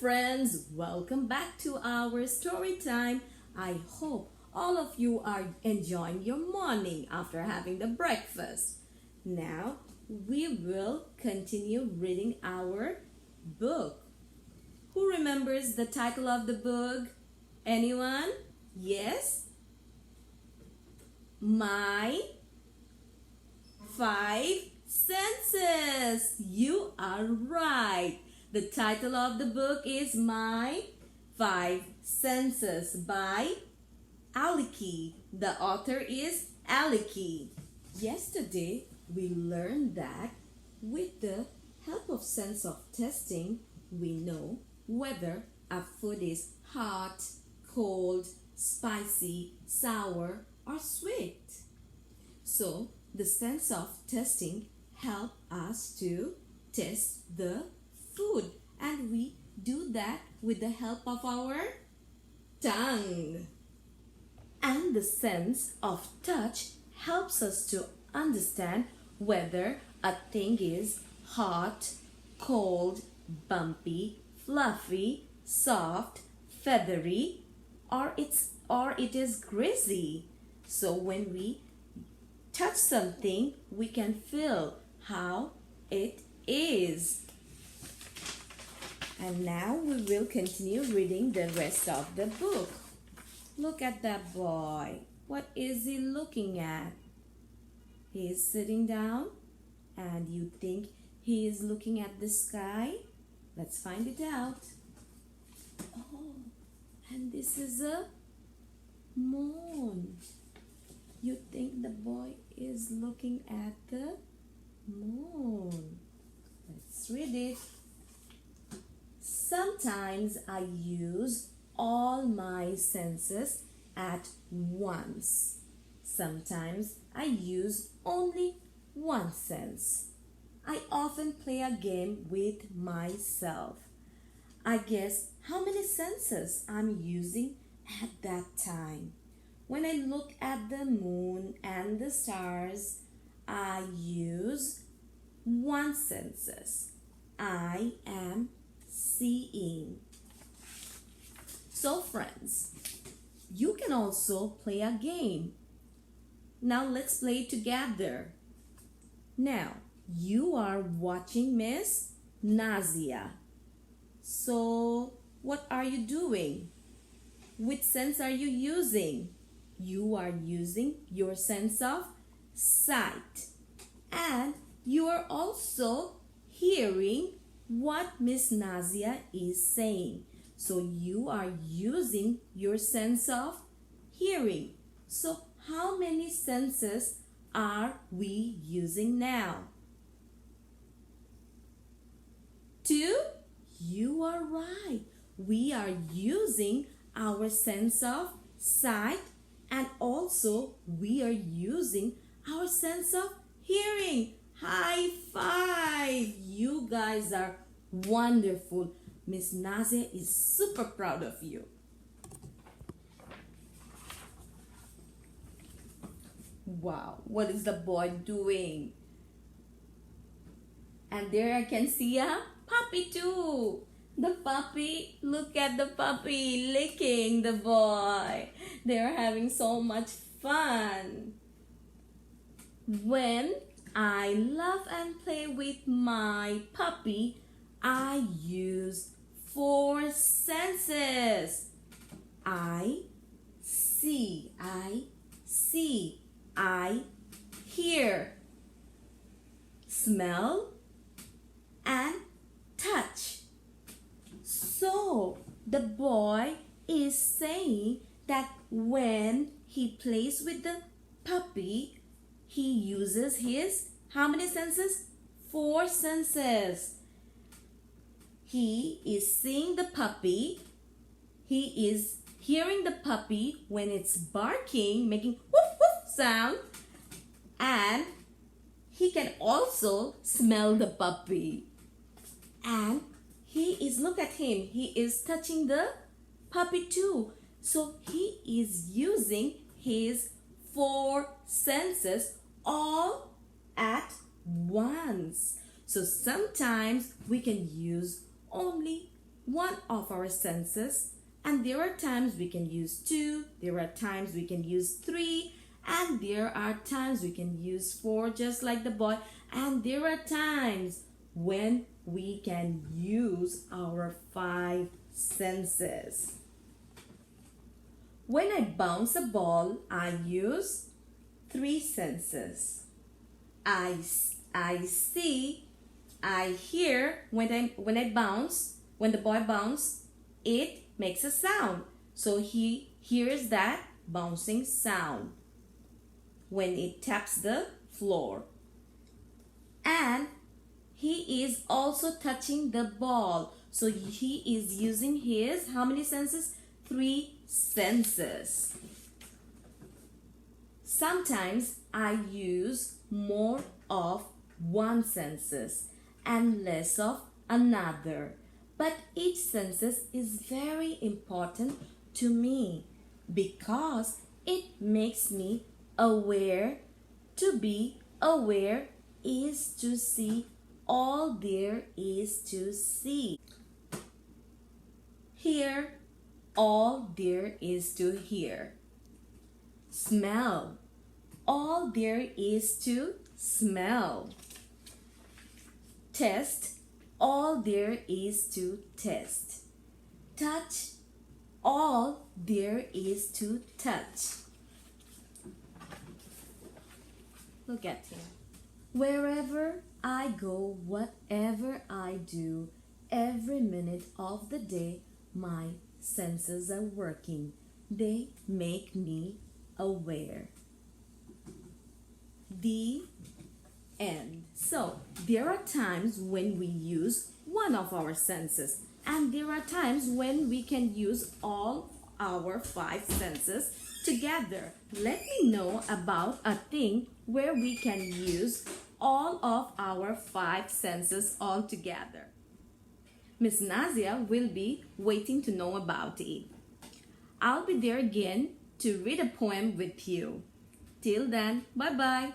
friends, welcome back to our story time. I hope all of you are enjoying your morning after having the breakfast. Now we will continue reading our book. Who remembers the title of the book? Anyone? Yes? My Five Senses. You are right. The title of the book is My Five Senses by Aliki. The author is Aliki. Yesterday, we learned that with the help of sense of tasting, we know whether a food is hot, cold, spicy, sour, or sweet. So, the sense of tasting help us to taste the food, and we do that with the help of our tongue. And the sense of touch helps us to understand whether a thing is hot, cold, bumpy, fluffy, soft, feathery, or it is greasy. So when we touch something, we can feel how it is. And now we will continue reading the rest of the book. Look at that boy. What is he looking at? He is sitting down, and you think he is looking at the sky? Let's find it out. Oh, and this is a moon. You think the boy is looking at the moon. Let's read it. Sometimes I use all my senses at once. Sometimes I use only one sense. I often play a game with myself. I guess how many senses I'm using at that time. When I look at the moon and the stars, I use one senses. I am seeing. So friends, you can also play a game. Now let's play together. Now, you are watching Miss Nazia. So, what are you doing? Which sense are you using? You are using your sense of sight. And you are also hearing what Miss Nazia is saying. So you are using your sense of hearing. So how many senses are we using now? 2? You are right. We are using our sense of sight, and also we are using our sense of hearing. High five! You guys are wonderful. Miss Nazia is super proud of you. Wow, what is the boy doing? And there I can see a puppy too. The puppy, look at the puppy licking the boy. They're having so much fun. When I love and play with my puppy, I use 4 senses. I see, I hear, smell, and touch. So the boy is saying that when he plays with the puppy, he uses his, how many senses? 4 senses. He is seeing the puppy. He is hearing the puppy when it's barking, making woof woof sound. And he can also smell the puppy. And he is, look at him, he is touching the puppy too. So he is using his 4 senses all at once. So sometimes we can use only one of our senses, and there are times we can use 2, there are times we can use 3, and there are times we can use 4, just like the boy, and there are times when we can use our 5 senses. When I bounce a ball, I use 3 senses. I see, I hear. When I bounce, when the boy bounces, it makes a sound. So he hears that bouncing sound when it taps the floor. And he is also touching the ball. So he is using his, how many senses? 3 senses. Sometimes I use more of one senses and less of another. But each senses is very important to me because it makes me aware. To be aware is to see all there is to see. Hear all there is to hear. Smell all there is to smell. Taste all there is to taste. Touch all there is to touch. Look at here. Wherever I go, whatever I do, every minute of the day, my senses are working. They make me aware. The end. So, there are times when we use one of our senses, and there are times when we can use all our 5 senses together. Let me know about a thing where we can use all of our 5 senses all together. Miss Nazia will be waiting to know about it. I'll be there again to read a poem with you. Till then, bye-bye.